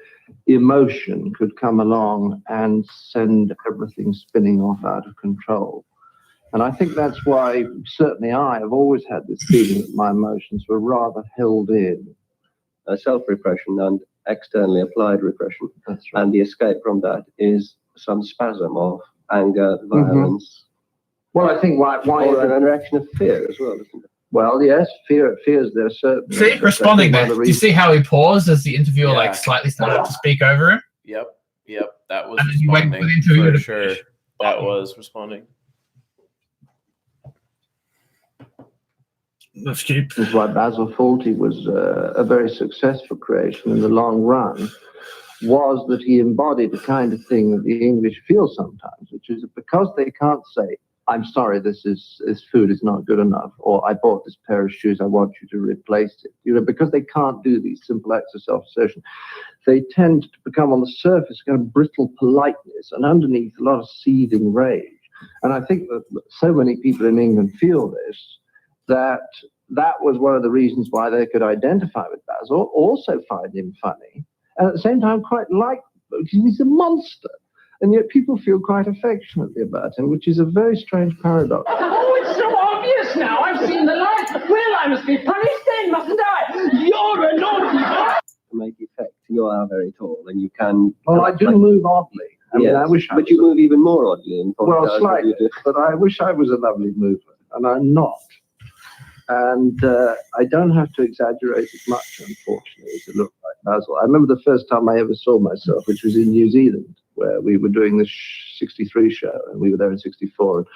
emotion could come along and send everything spinning off out of control. And I think that's why, certainly I have always had this feeling that my emotions were rather held in. Self-repression and externally applied repression. That's right. And the escape from that is some spasm of anger, violence. Well, I think why or an reaction of fear as well, isn't it? Well, yes, fears there certainly. See, responding there. Do you see how he paused as the interviewer like slightly started to speak over him? Yep. That was And then you went responding into for sure. That was responding. That's cheap. That's why Basil Fawlty was a very successful creation in the long run, was that he embodied the kind of thing that the English feel sometimes, which is that because they can't say, I'm sorry, this food is not good enough, or I bought this pair of shoes, I want you to replace it. You know, because they can't do these simple acts of self-assertion, they tend to become on the surface kind of brittle politeness and underneath a lot of seething rage. And I think that so many people in England feel this, that was one of the reasons why they could identify with Basil, also find him funny, and at the same time quite like him, because he's a monster. And yet people feel quite affectionately about him, which is a very strange paradox. Oh, it's so obvious now. I've seen the light. Well, I must be punished then, mustn't I? You're a naughty boy. To make effect, you are very tall, and you can... Well, I do move oddly. I mean, I wish but you move even more oddly. Well, slightly, but I wish I was a lovely mover, and I'm not. And I don't have to exaggerate as much, unfortunately, to look like Basil. I remember the first time I ever saw myself, which was in New Zealand, where we were doing the 63 show, and we were there in 64, and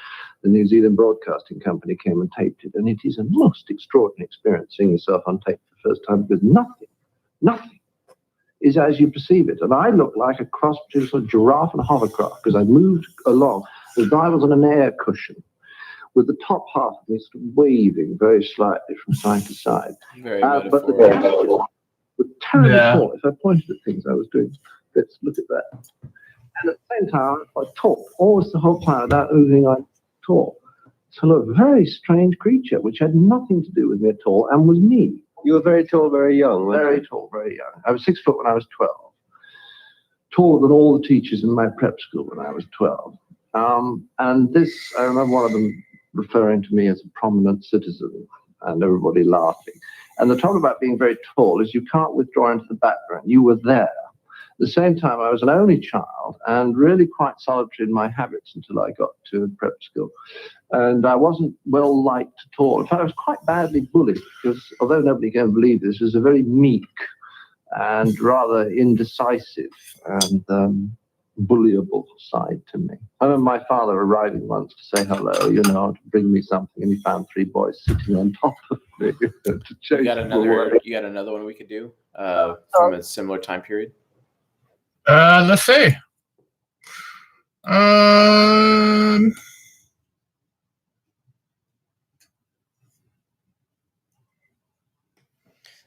the New Zealand Broadcasting Company came and taped it, and it is a most extraordinary experience seeing yourself on tape for the first time, because nothing is as you perceive it. And I looked like a cross between a sort of giraffe and a hovercraft, because I moved along as though I was on an air cushion, with the top half of me sort of waving very slightly from side to side. But the texture was terribly tall. If I pointed at things, I was doing, let's look at that. And at the same time, I talked almost the whole time without moving, I talked. So a very strange creature, which had nothing to do with me at all, and was me. You were very tall, very young, weren't you? Very tall, very young. I was 6 foot when I was 12. Taller than all the teachers in my prep school when I was 12. And this, I remember one of them referring to me as a prominent citizen, and everybody laughing. And the trouble about being very tall is you can't withdraw into the background. You were there. At the same time, I was an only child and really quite solitary in my habits until I got to prep school. And I wasn't well liked at all. In fact, I was quite badly bullied because, although nobody can believe this, was a very meek and rather indecisive and bullyable side to me. I remember my father arriving once to say hello, to bring me something, and he found 3 boys sitting on top of me to chase You got another one we could do from a similar time period? Let's see.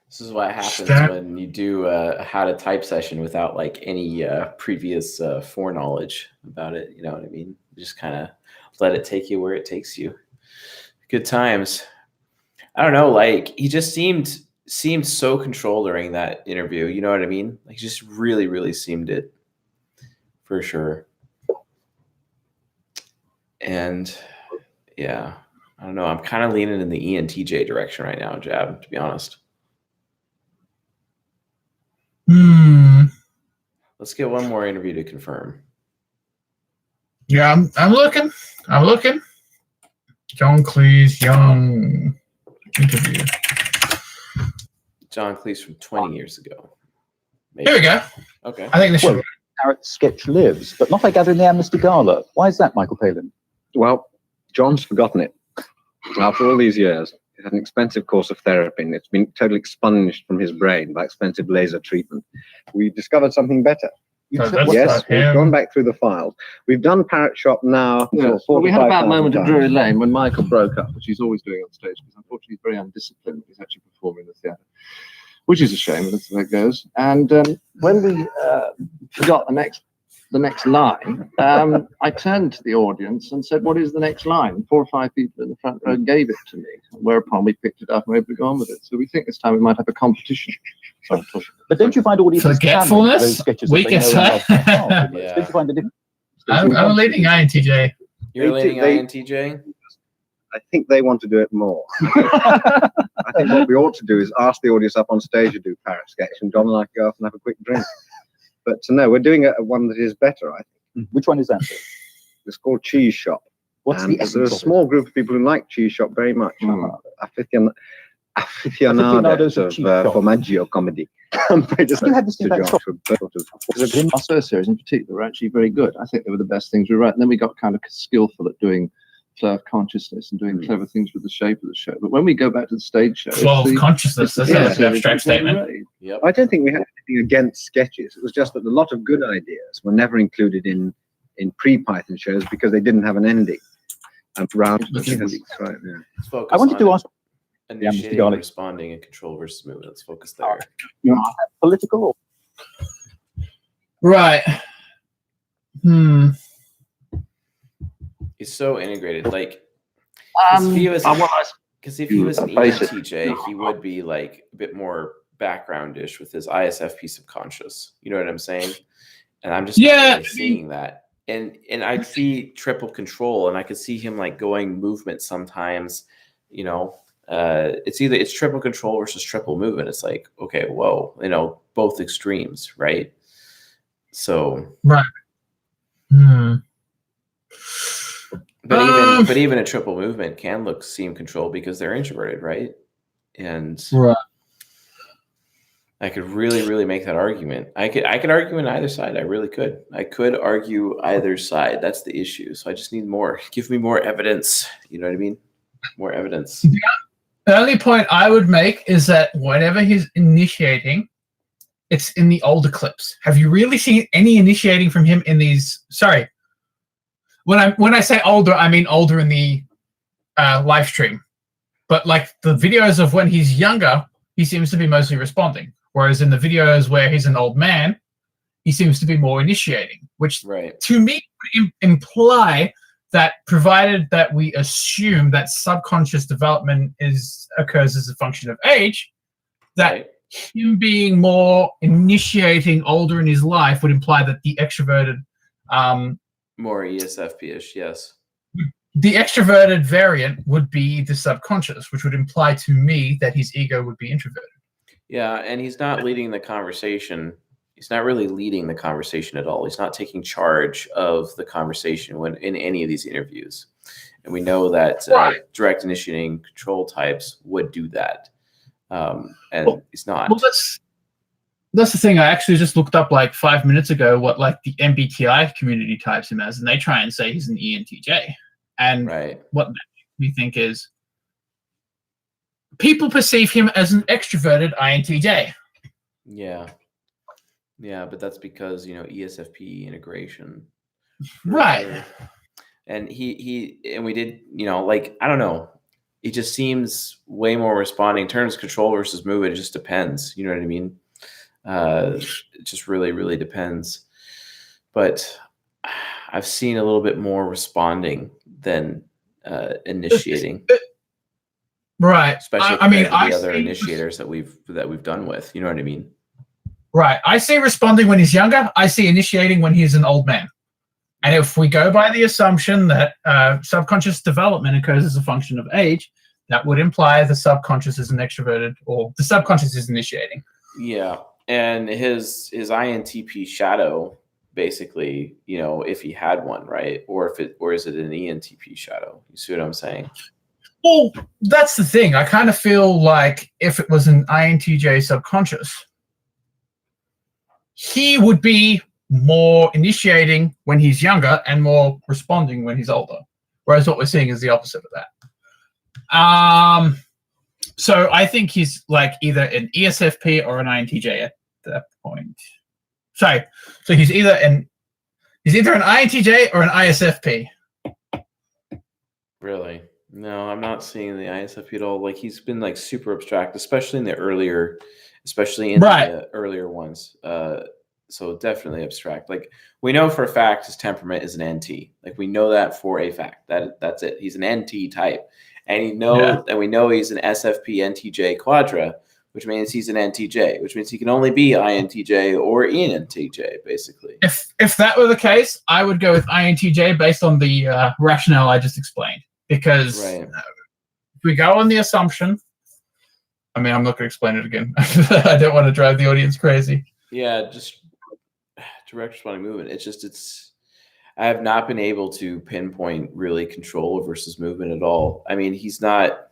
This is what happens when you do a how to type session without like any previous foreknowledge about it. You know what I mean? You just kind of let it take you where it takes you. Good times. I don't know. Like he just seemed so controlled during that interview. You know what I mean? Like he just really, really seemed it for sure. And yeah, I don't know. I'm kind of leaning in the ENTJ direction right now, Jab, to be honest. Let's get one more interview to confirm. Yeah, I'm looking. John Cleese, young interview. John Cleese from 20 years ago. Maybe. Here we go. Okay. I think this should. Parrot sketch lives, but not I gather in the Amnesty Gala. Why is that, Michael Palin? Well, John's forgotten it. After all these years, he had an expensive course of therapy, and it's been totally expunged from his brain by expensive laser treatment. We discovered something better. Yes, we've gone back through the files. We've done Parrot Shop now. Yes. Well, we had a bad moment at Drury Lane when Michael broke up, which he's always doing on stage, because unfortunately he's very undisciplined. He's actually performing in the theatre, which is a shame, but that's the way it goes. And when we forgot the next line, I turned to the audience and said, "What is the next line?" 4 or 5 people in the front row gave it to me, whereupon we picked it up and we were able to go on with it. So we think this time we might have a competition. But don't you find audiences forgetfulness? Weakest, huh? Don't you find the difference? I'm leading INTJ. You're leading INTJ? I think they want to do it more. I think what we ought to do is ask the audience up on stage to do Parrot sketch, and John and I can go off and have a quick drink. But no, we're doing one that is better, I think. Which one is that? It's called Cheese Shop. What's the essence There's a small group of people who like Cheese Shop very much. Aficionados of formaggio comedy. Just you had this thing about our first series in particular were actually very good. I think they were the best things we wrote. And then we got kind of skillful at doing flow of consciousness and doing clever things with the shape of the show. But when we go back to the stage show, flow of consciousness, that's an abstract statement. Yep. I don't think we had anything against sketches. It was just that a lot of good ideas were never included in pre-Python shows because they didn't have an ending. And right, yeah. I wanted to ask. Initiating and responding and control versus movement. Let's focus there. Political or? Right. He's so integrated. Like, if he was an ENTJ, he would be like a bit more backgroundish with his ISFP subconscious. You know what I'm saying? And I'm just really seeing that. And I see triple control, and I could see him like going movement sometimes. You know, it's triple control versus triple movement. It's like, okay, whoa, both extremes, right? So right. But even a triple movement can seem controlled because they're introverted, right? And right. I could really make that argument. I could argue on either side. I really could. I could argue either side. That's the issue. So I just need more. Give me more evidence. You know what I mean? More evidence. Yeah. The only point I would make is that whenever he's initiating, it's in the older clips. Have you really seen any initiating from him in these? Sorry. When I say older, I mean older in the live stream. But like the videos of when he's younger, he seems to be mostly responding. Whereas in the videos where he's an old man, he seems to be more initiating, which to me would imply that provided that we assume that subconscious development occurs as a function of age, that him being more initiating older in his life would imply that the extroverted more ESFP-ish, yes. the extroverted variant would be the subconscious, which would imply to me that his ego would be introverted. Yeah, and he's not leading the conversation. He's not really leading the conversation at all. He's not taking charge of the conversation when in any of these interviews. And we know that direct initiating control types would do that. And he's not. Well, that's the thing. I actually just looked up like 5 minutes ago what like the MBTI community types him as, and they try and say he's an ENTJ. And what we think is people perceive him as an extroverted INTJ. Yeah. Yeah, but that's because, ESFP integration. Right. And we did, I don't know. It just seems way more responding in terms of control versus movement. It just depends. You know what I mean? It just really, really depends. But I've seen a little bit more responding than initiating. Right. Especially the other initiators that we've done with. You know what I mean? Right. I see responding when he's younger. I see initiating when he's an old man. And if we go by the assumption that subconscious development occurs as a function of age, that would imply the subconscious is an extroverted, or the subconscious is initiating. Yeah. And his INTP shadow, basically, if he had one, right? Or is it an ENTP shadow? You see what I'm saying? Well, that's the thing. I kind of feel like if it was an INTJ subconscious, he would be more initiating when he's younger and more responding when he's older. Whereas what we're seeing is the opposite of that. So I think he's like either an ESFP or an INTJ at that point. So he's either an INTJ or an ISFP. Really? No, I'm not seeing the ISFP at all. Like he's been like super abstract, especially in the earlier ones. So definitely abstract. Like we know for a fact his temperament is an NT. Like we know that for a fact. That's it. He's an NT type. And we know he's an SFP NTJ quadra, which means he's an NTJ, which means he can only be INTJ or ENTJ, basically. If that were the case, I would go with INTJ based on the rationale I just explained. Because if we go on the assumption, I'm not going to explain it again. I don't want to drive the audience crazy. Yeah, just direct responding movement. I have not been able to pinpoint really control versus movement at all. I mean, he's not,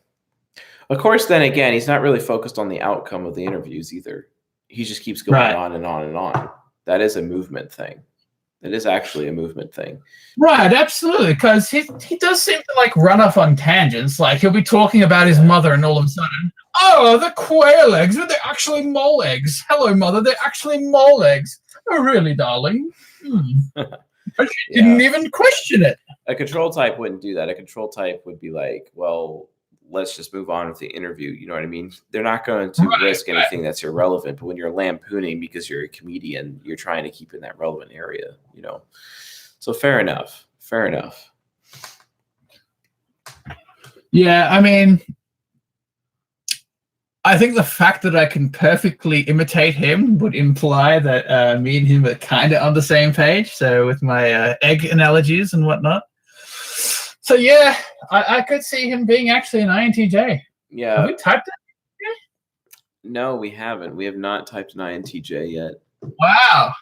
of course, then again, he's not really focused on the outcome of the interviews either. He just keeps going on and on and on. That is a movement thing. It is actually a movement thing. Right, absolutely. Because he does seem to like run off on tangents. Like he'll be talking about his mother and all of a sudden, oh, the quail eggs, but they're actually mole eggs. Hello, mother, they're actually mole eggs. Oh, really, darling? I didn't even question it. A control type wouldn't do that. A control type would be like, well, let's just move on with the interview. You know what I mean? They're not going to risk anything that's irrelevant. But when you're lampooning because you're a comedian, you're trying to keep in that relevant area, So fair enough. Fair enough. Yeah, I think the fact that I can perfectly imitate him would imply that me and him are kind of on the same page. So with my egg analogies and whatnot. So yeah, I could see him being actually an INTJ. Yeah. Have we typed it? No, we haven't. We have not typed an INTJ yet. Wow.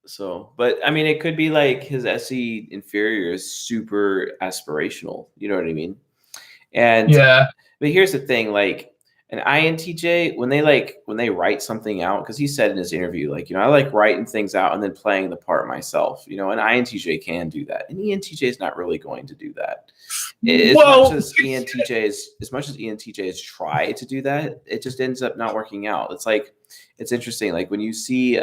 So, but it could be like his SE inferior is super aspirational. You know what I mean? And but here's the thing, like an INTJ, when they write something out, because he said in his interview, I like writing things out and then playing the part myself. An INTJ can do that. An ENTJ is not really going to do that. As much as ENTJs try to do that, it just ends up not working out. It's interesting. Like when you see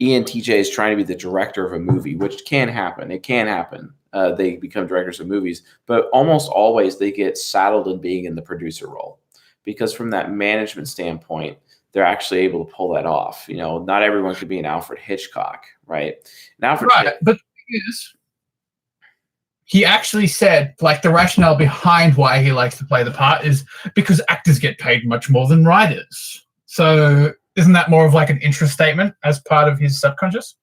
ENTJs trying to be the director of a movie, which can happen. It can happen. They become directors of movies, but almost always they get saddled in being in the producer role. Because from that management standpoint, they're actually able to pull that off. Not everyone could be an Alfred Hitchcock, right? But the thing is, he actually said, the rationale behind why he likes to play the part is because actors get paid much more than writers. So isn't that more of an interest statement as part of his subconscious?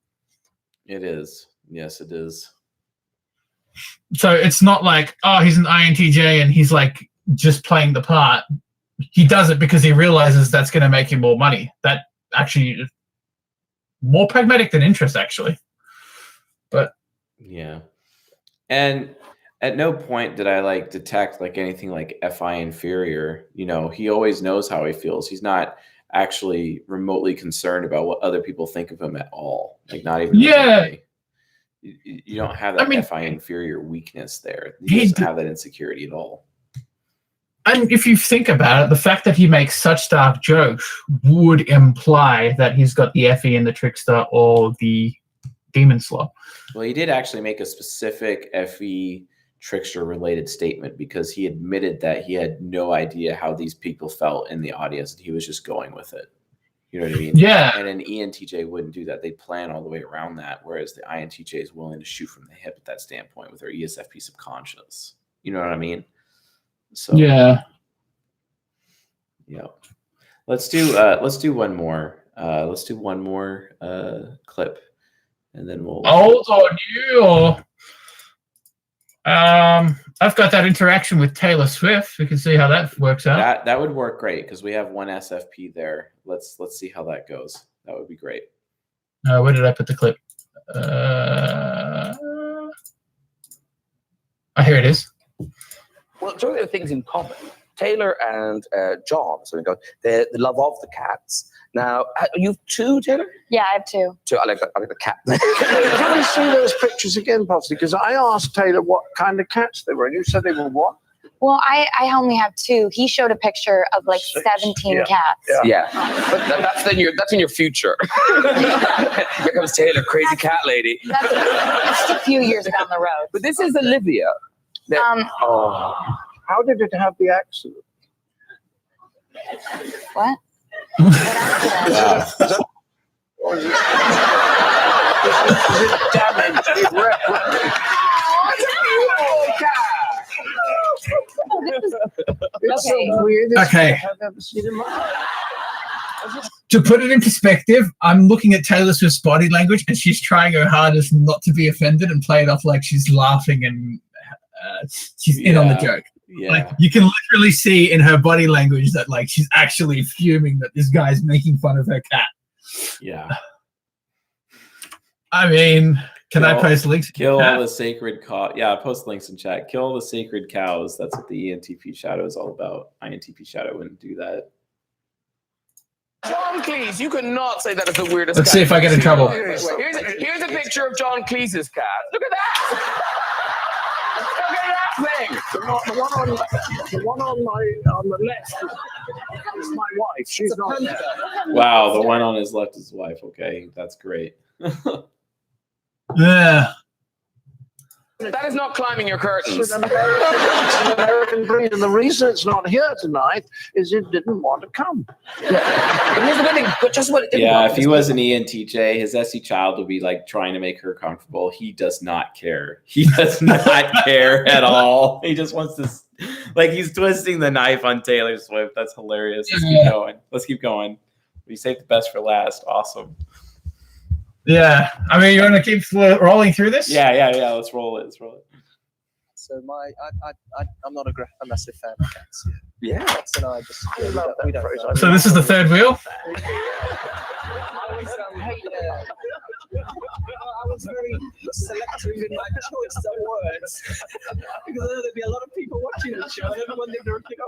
It is. Yes, it is. So it's not like, oh, he's an INTJ and he's like just playing the part. He does it because he realizes that's going to make him more money. That actually is more pragmatic than interest, actually. But yeah. And at no point did I like detect like anything like FI inferior. You know, he always knows how he feels. He's not actually remotely concerned about what other people think of him at all. Like not even remotely. You don't have that FI inferior weakness there. He doesn't have that insecurity at all. And if you think about it, the fact that he makes such dark jokes would imply that he's got the FE and the trickster or the demon slaw. Well, he did actually make a specific FE trickster related statement because he admitted that he had no idea how these people felt in the audience and he was just going with it. You know what I mean? Yeah. And an ENTJ wouldn't do that. They plan all the way around that, whereas the INTJ is willing to shoot from the hip at that standpoint with their ESFP subconscious. You know what I mean? So yeah. Let's do one more. Let's do one more clip, and then we'll. Hold on, you. I've got that interaction with Taylor Swift. We can see how that works out. That would work great because we have one SFP there. Let's see how that goes. That would be great. Where did I put the clip? Here it is. Well, two other things in common. Taylor and John, so we go, the love of the cats. Now, you have two, Taylor? Yeah, I have two. Two. I like the cat. Can we see those pictures again, possibly? Because I asked Taylor what kind of cats they were, and you said they were what? Well, I only have two. He showed a picture of like 17 cats. Yeah. But that's in your future. Here comes Taylor, crazy cat lady. That's just a few years down the road. But this is Olivia. How did it have the accident? What? Is it damaged? It's so weird. Okay. I've never seen him. To put it in perspective, I'm looking at Taylor Swift's body language, and she's trying her hardest not to be offended and play it off like she's laughing and she's in on the joke. Yeah. Like you can literally see in her body language that like she's actually fuming that this guy's making fun of her cat. Yeah. I mean, can I post links? Kill all the sacred cows. Yeah, post links in chat. Kill all the sacred cows. That's what the ENTP shadow is all about. INTP shadow wouldn't do that. John Cleese, you could not say that is the weirdest Let's cat. see if I get in trouble. Here's a picture of John Cleese's cat. Look at that! Look at that thing! The one on the left is my wife. She's not there. Wow, the one on his left is his wife. Okay, that's great. Yeah. That is not climbing your curtains. It's an American breed, and the reason it's not here tonight is it didn't want to come. But here's the good thing, but just what it didn't Yeah, want if he was an ENTJ, his SE child would be like trying to make her comfortable. He does not care. He does not care at all. He just wants to, like, he's twisting the knife on Taylor Swift. That's hilarious. Let's keep going. Let's keep going. We saved the best for last. Awesome. Yeah. I mean, you want to keep rolling through this? Yeah. Let's roll it. So I'm not a massive fan of cats. Yeah. Cats and I just we don't know. So this is the third wheel? I was very selective in my choice of words because there'd be a lot of people watching the show and everyone did their thing.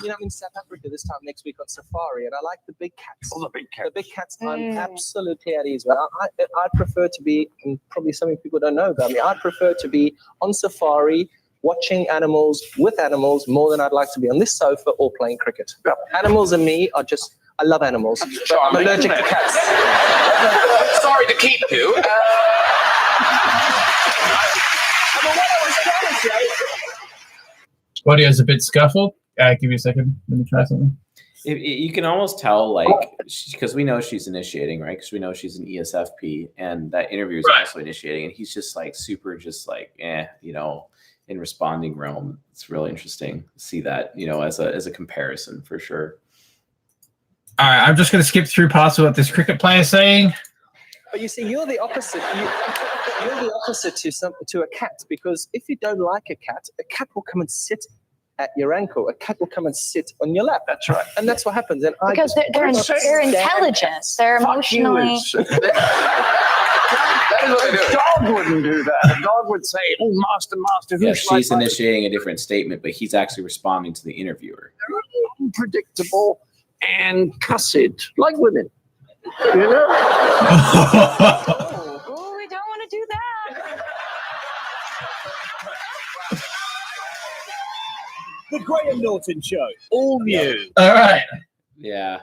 I'm in South Africa this time next week on safari, and I like the big cats. Oh, the big cats. The big cats, I'm absolutely at ease with. I prefer to be, and probably something people don't know about me, I prefer to be on safari, watching animals with animals more than I'd like to be on this sofa or playing cricket. Animals and me are just, I love animals, but I'm allergic to cats. Sorry to keep you. Audio's a bit scuffled. Give me a second. Let me try something. You can almost tell, like, because we know she's initiating, right? Because we know she's an ESFP, and that interview is also initiating, and he's just like super, just like, in responding realm. It's really interesting to see that, as a comparison for sure. All right, I'm just going to skip through past what this cricket player is saying. But you see, you're the opposite. You're the opposite to a cat, because if you don't like a cat will come and sit at your ankle. A cat will come and sit on your lap. That's right. And that's what happens. And Because they're intelligent. They're emotionally. A dog wouldn't do that. A dog would say, "Oh, master, who's Yeah, she's initiating a different statement, but he's actually responding to the interviewer. They're unpredictable and cussed like women." You know? Oh, we don't want to do that. The Graham Norton Show, all new. All right. Yeah.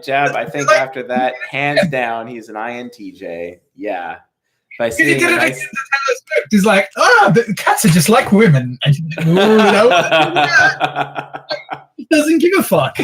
Jab, I think after that, hands down, he's an INTJ. Yeah. If I see He did it against the telescope. He's like, the cats are just like women. And, he doesn't give a fuck.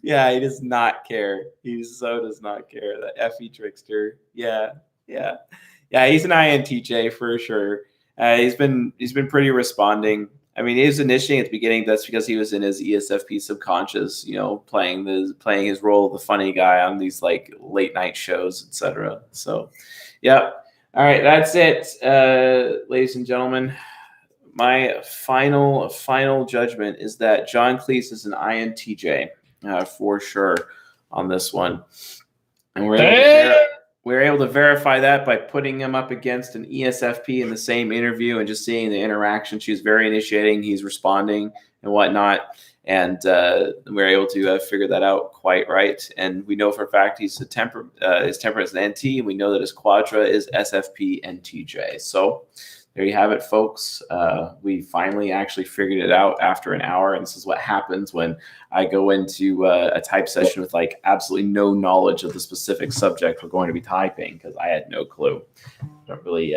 Yeah, he does not care. He so does not care. That Effie trickster. Yeah. He's an INTJ for sure. He's been pretty responding. I mean, he was initiating at the beginning. That's because he was in his ESFP subconscious, playing his role of the funny guy on these like late night shows, etc. So, yeah. All right, that's it, ladies and gentlemen. My final judgment is that John Cleese is an INTJ for sure on this one, and we're able to verify that by putting him up against an ESFP in the same interview and just seeing the interaction. She's very initiating. He's responding and whatnot. And we're able to figure that out quite right. And we know for a fact his temperament is an NT, and we know that his quadra is SFP NTJ. So there you have it, folks. We finally actually figured it out after an hour. And this is what happens when I go into a type session with like absolutely no knowledge of the specific subject we're going to be typing, because I had no clue. Don't really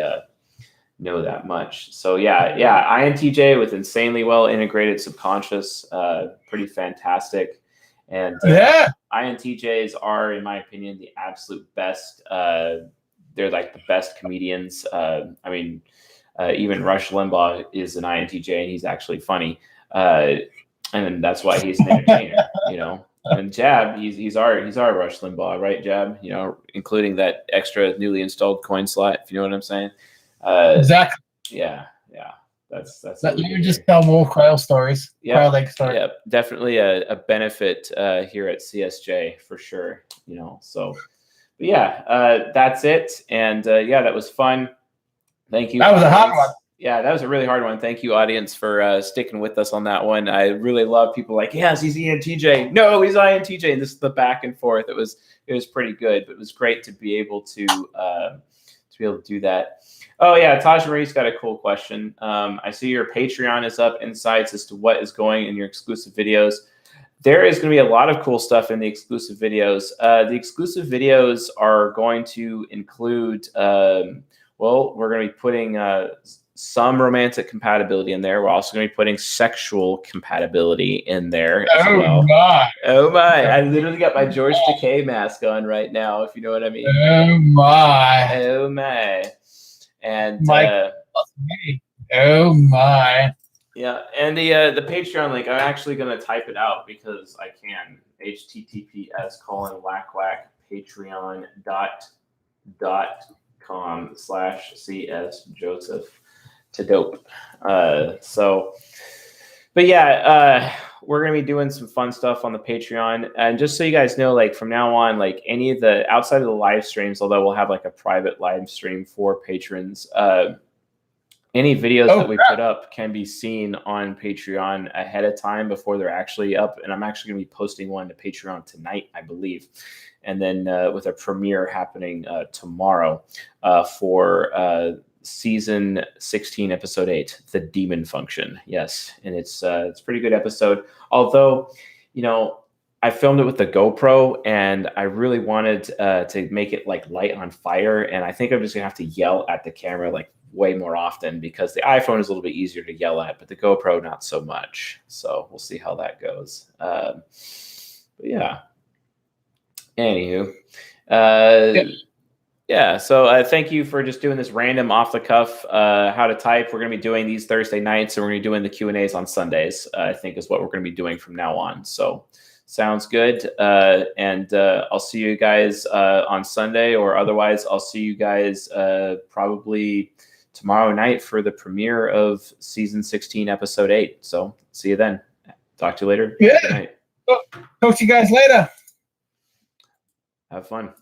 know that much. So yeah, INTJ with insanely well integrated subconscious, pretty fantastic. And INTJs are, in my opinion, the absolute best. They're like the best comedians. Even Rush Limbaugh is an INTJ, and he's actually funny, and that's why he's an entertainer. And Jab, he's our Rush Limbaugh, right, Jab? Including that extra newly installed coin slot, if you know what I'm saying. Exactly. Yeah. That's that you just tell more quail stories. Quail leg stories. Yeah, definitely a benefit here at CSJ for sure. So, but yeah, that's it. And that was fun. Thank you. That was a hard one. Yeah, that was a really hard one. Thank you, audience, for sticking with us on that one. I really love people like, yes, he's ENTJ. No, he's INTJ. And this is the back and forth. It was pretty good, but it was great to be able to do that. Oh yeah, Taj Marie's got a cool question. I see your Patreon is up, insights as to what is going in your exclusive videos. There is going to be a lot of cool stuff in the exclusive videos. The exclusive videos are going to include, we're going to be putting some romantic compatibility in there. We're also going to be putting sexual compatibility in there as well. Oh my! I literally got my George Takei mask on right now, if you know what I mean. Oh my! And oh my! Yeah, and the Patreon link, I'm actually going to type it out because I can. https://patreon.com/CSJoseph to dope. But yeah, we're going to be doing some fun stuff on the Patreon. And just so you guys know, like from now on, like any of the outside of the live streams, although we'll have like a private live stream for patrons, any videos that we put up can be seen on Patreon ahead of time before they're actually up. And I'm actually going to be posting one to Patreon tonight, I believe. And then with a premiere happening tomorrow for season 16, episode 8, The Demon Function. Yes, and it's a pretty good episode. Although, I filmed it with the GoPro, and I really wanted to make it like light on fire. And I think I'm just gonna have to yell at the camera like way more often, because the iPhone is a little bit easier to yell at, but the GoPro not so much. So we'll see how that goes. But yeah. Anywho, so thank you for just doing this random off the cuff how to type. We're going to be doing these Thursday nights, and we're going to be doing the Q&As on Sundays, I think is what we're going to be doing from now on. So Sounds good. And I'll see you guys on Sunday, or otherwise I'll see you guys probably tomorrow night for the premiere of season 16, episode 8. So see you then. Talk to you later. Yeah. Good night. Talk to you guys later. Have fun.